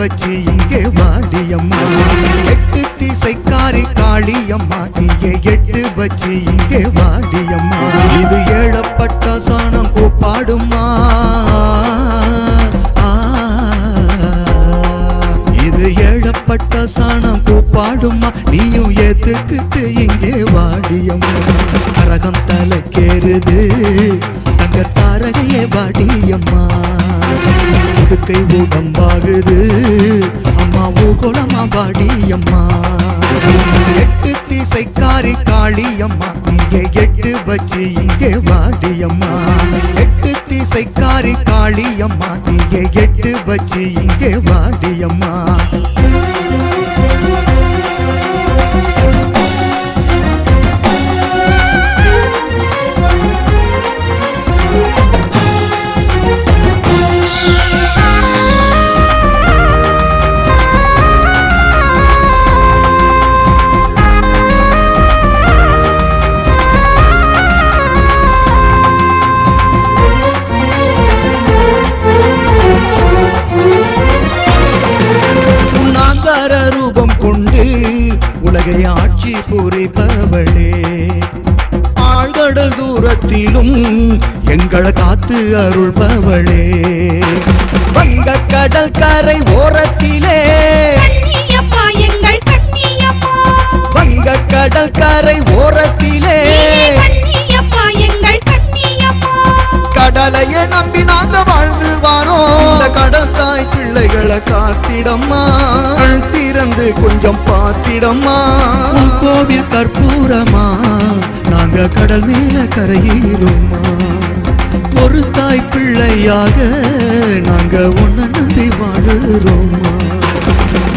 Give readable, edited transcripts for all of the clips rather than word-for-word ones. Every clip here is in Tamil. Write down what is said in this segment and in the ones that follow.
வச்சு இங்கே வாடியம்மா எட்டு திசைக்காரி காளியம்மா நீயே எட்டு வச்சு இங்கே வாடியம்மா இது ஏழப்பட்ட சாணம் கூப்பாடுமா இது ஏழப்பட்ட சாணம் கூப்பாடுமா நீயும் ஏத்துக்கிட்டு இங்கே வாடியம்மா கரகம் தலைக்கேறுது தங்க தாரகையே வாடியம்மா உடுக்கை உடம்பாகுது அம்மா ஊர்கோலமா வாடியம்மா எட்டு திசைக்காரி காளியம்மா நீயே எட்டு வச்சு இங்கே வாடியம்மா எட்டு திசைக்காரி காளியம்மா நீயே எட்டு வச்சு இங்கே வாடியம்மா உலகை ஆட்சி புரிப்பவளே ஆழ்கடல் தூரத்திலும் எங்களை காத்து அருள்பவளே வங்க கடல் கரை ஓரத்திலே வங்க கடல் கரை ஓரத்திலே கடலையே நம்பி நாங்க வாழ்ந்து வாரோம் இந்த கடல் தாய் பிள்ளைகளை காத்திடம்மா திறந்து கொஞ்சம் பாத்திடம்மா கோவில் கற்பூரமா நாங்க கடல் மேல கரையிலுமா ஒரு தாய் பிள்ளையாக நாங்க உன்னை நம்பி வாழுறோமா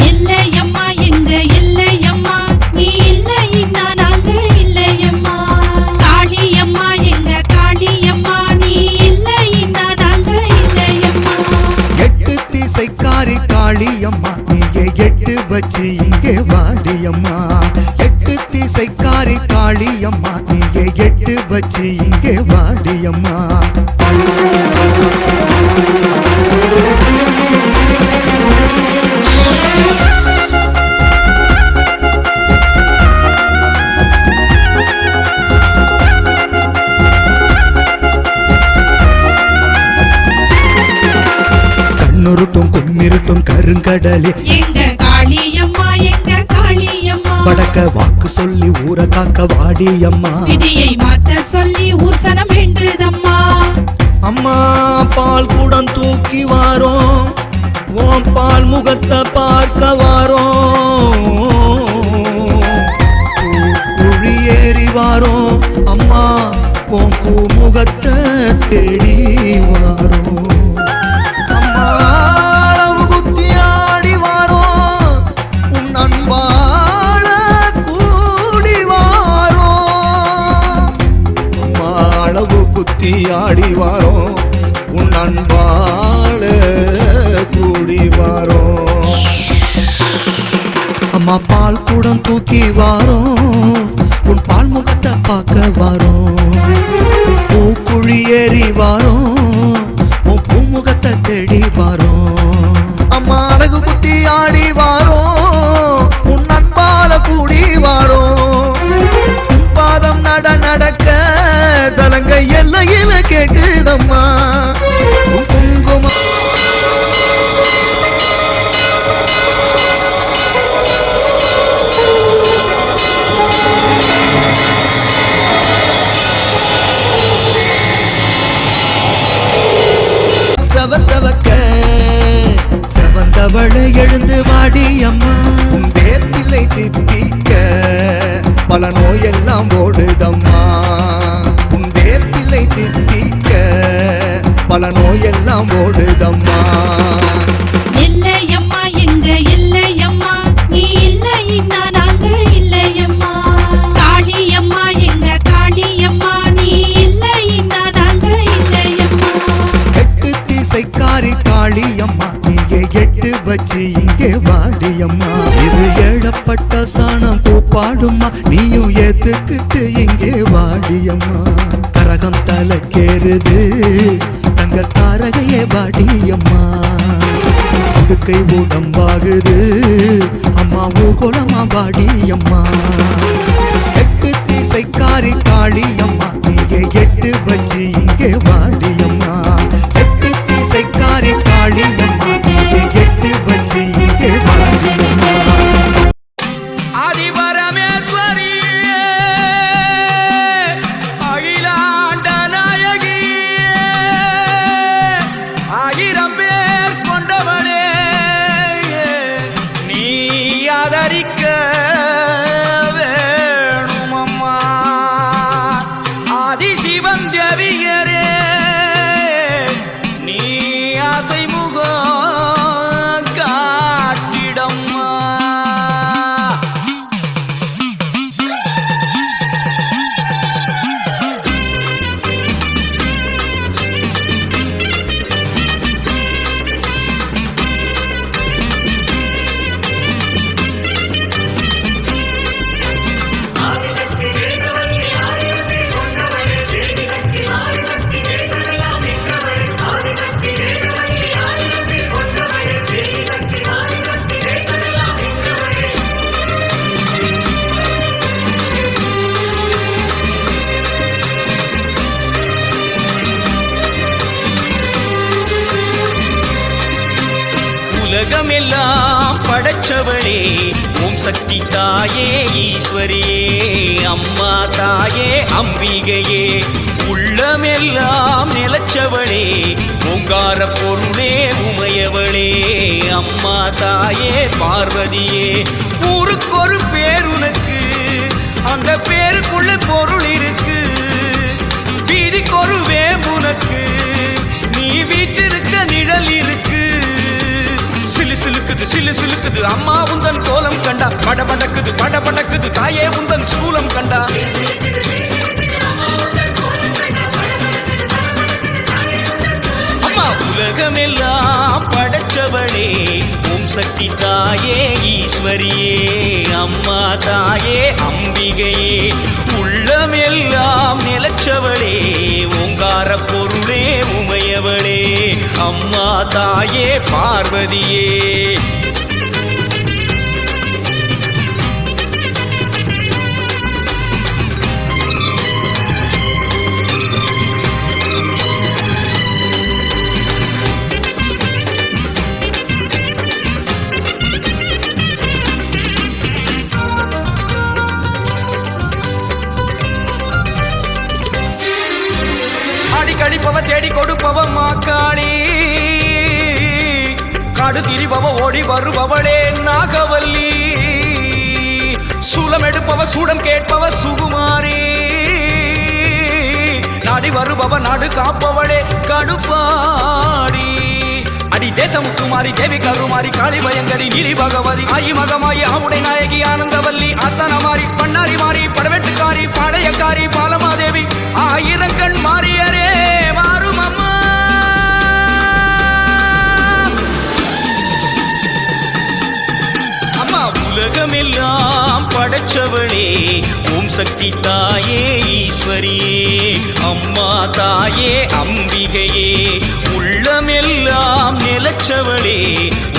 இல்லையம்மா எங்க இல்லையம்மா நீ இல்லைன்னா நாங்க இல்லையம்மா காளியம்மா எங்க காளியம்மா நீ இல்லைன்னா நாங்க இல்லையம்மா எட்டு திசைக்காரி காளியம்மா நீயே எட்டு வச்சு இங்கே வாடியம்மா எட்டு திசைக்காரி காளியம்மா நீயே எட்டு வச்சு இங்கே வாடியம்மா கண்ணுருட்டும் கும்மிருட்டும் கருங்கடலே எங்க காளியம்மா எங்க காளியம்மா வடக்க வாக்கு சொல்லி ஊரை காக்க வாடியம்மா விதியை மாத்த சொல்லி ஊசனம் வேண்டுதம்மா அம்மா பால் கூடம் தூக்கி வாரோம் ஓம் பால் முகத்தை பார்க்க வாரோம் குழி ஏறி வாரோம் அம்மா ஓம் பூ முகத்தை தேடி வாரோம் அம்மா அளவு குத்தி ஆடி வாரோம் உன் அன்பால கூடி வாரோம் அம்மா அளவு குத்தி ஆடி வாரோம் உன் அன்பால கூடி வாரோம் அம்மா பால் கூடம் தூக்கி வாரோம் உன் பால் முகத்தை பார்க்க வாரோம் பூக்குழி ஏறி வாரோம் உன் பூமுகத்தை தேடி வாரோம் அம்மா அழகு குத்தி ஆடி வாரோம் உன் அன்பால கூடி வாரோம் உன் பாதம் நடக்க சலங்கை எல்லையில கேட்டுதம்மா உன் குங்குமம் செவந்தவளை எழுந்து வாடி அம்மா உன் வேப்பிள்ளை தித்திக்க பல நோயெல்லாம் ஓடுதம்மா உன் வேப்பிள்ளை தித்திக்க பல நோயெல்லாம் ஓடுதம்மா இல்லையம்மா எங்க இல்லையம்மா நீ இல்லைன்னா நாங்க இல்லையம்மா காளியம்மா எங்க காளியம்மா நீ இல்லைன்னா நாங்க இல்லையம்மா எட்டு திசைக்காரி காளியம்மா நீயே எட்டு வச்சு இங்கே வாடியம்மா இது ஏழப்பட்ட சாணம் கூப்பாடுமா நீயும் ஏத்துக்கிட்டு இங்கே வாடியம்மா கரகம் தலைக்கேறுது தங்க தாரகையே வாடியம்மா உடுக்கை உடம்பாகுது அம்மா ஊர்கோலமா வாடி அம்மா எட்டு திசைக்காரி காளி அம்மா நீங்க எட்டு வச்சு இங்கே வாடி அம்மா எட்டு திசைக்காரி காளி அம்மா நீங்க எட்டு வச்சு இங்கே வாடி அம்மா உலகமெல்லாம் படைச்சவளே ஓம் சக்தி தாயே ஈஸ்வரியே அம்மா தாயே அம்பிகையே உள்ளமெல்லாம் நிலச்சவளே ஓங்கார பொருளே உமையவளே அம்மா தாயே பார்வதியே ஊருக்கொரு பேர் உனக்கு அந்த பேருக்குள்ள பொருள் இருக்கு வீதிக்கொரு வேம்புனக்கு நீ வீட்டிருக்க நிழல் இருக்கு சிலு சிலுக்குது அம்மா உந்தன் கோலம் கண்டா படபடக்குது தாயே உந்தன் சூலம் கண்டா அம்மா உலகமெல்லாம் படைச்சவளே ஓம் சக்தி தாயே ஈஸ்வரியே அம்மா தாயே அம்பிகையே உள்ளமெல்லாம் நிலச்சவளே ஓங்கார பொருளே உமையவளே அம்மா தாயே பார்வதியே கடிப்பவ தேடி கொடுப்பவ மாக்காளி காடு திரிபவ ஓடி வருபவளே நாகவல்லி சூலம் எடுப்பவ சூடம் கேட்பவ சுகுமாரி நாடி வருபவ நாடு காப்பவளே கடுப்பாடி அடி தேசமுத்துமாரி தேவி கருமாரி காளி பயங்கரி நீலி பகவதி ஆயி மகமாயி ஆவுடை நாயகி ஆனந்தவல்லி ஆஸ்தானமாரி பண்ணாரி மாறி படவெட்டுக்காரி பாளையக்காரி பாலமாதேவி ஆயிரங்கண் மாறியரே மாறும் அம்மா அம்மா உலகமெல்லாம் படைச்சவளே ஓம் சக்தி தாயே ஈஸ்வரியே அம்மா தாயே அம்பிகையே உள்ளமெல்லாம் நிலச்சவளே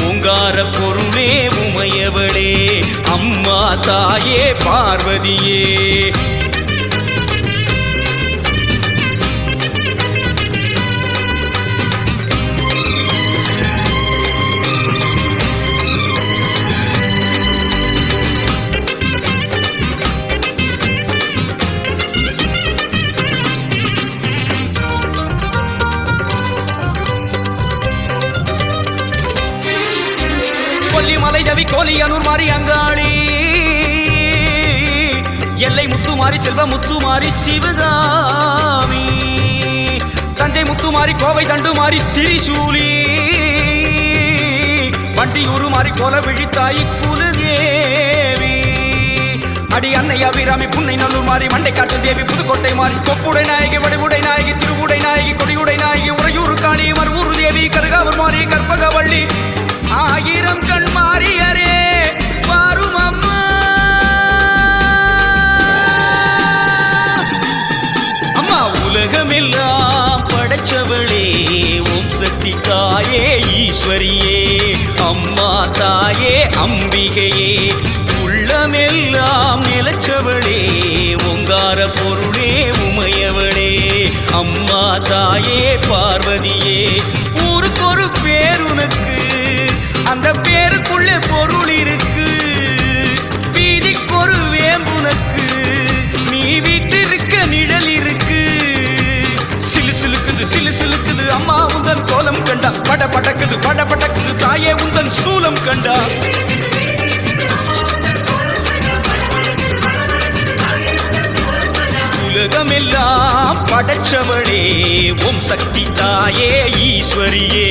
ஓங்கார பொருளே உமையவளே அம்மா தாயே பார்வதியே கொல்லிமலை ஜவி கோலியனூர் மாறி அங்காளி எல்லை முத்துமாரி செல்வ முத்துமாரி சிவகாமி தஞ்சை முத்துமாரி கோவை தண்டுமாரி திரிசூலி வண்டியூரு மாறி கோல விழித்தாய் குலதேவி அடி அன்னை அபிராமி புன்னை நல்லூர் மாறி மண்டை காட்டு தேவி புதுக்கோட்டை மாறி கொப்புடை நாயகி வடிவுடை நாயகி திருவுடை நாயகி கொடியுடை நாயகி உறையூரு காணி மறுவூரு தேவி கருகாவூர் மாறி கற்பகவள்ளி ஆயிரம் கண் மாறியரே வாரும் அம்மா அம்மா உலகமெல்லாம் படைச்சவளே ஓம் சக்தி தாயே ஈஸ்வரியே உள்ளமெல்லாம் நிலச்சவளே ஓங்கார பொருளே உமையவளே அம்மா தாயே பார்வதியே ஊருக்கு ஒரு பேர் உனக்கு அந்த பேருக்குள்ளே பொருள் இருக்கு வீதிக்கு ஒரு வேம்புனக்கு நீ வீட்டிருக்க நிழல் இருக்கு சிலு சிலுக்குது அம்மா உந்தன் கோலம் கண்டா பட படக்குது தாயே உந்தன் சூலம் கண்டா உலகமெல்லாம் படைச்சவளே ஓம் சக்தி தாயே ஈஸ்வரியே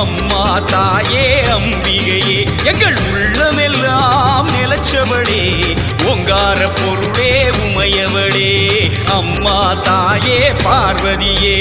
அம்மா தாயே அம்பிகையே எங்கள் உள்ளமெல்லாம் நிலச்சவளே ஓங்கார பொருளே உமையவளே அம்மா தாயே பார்வதியே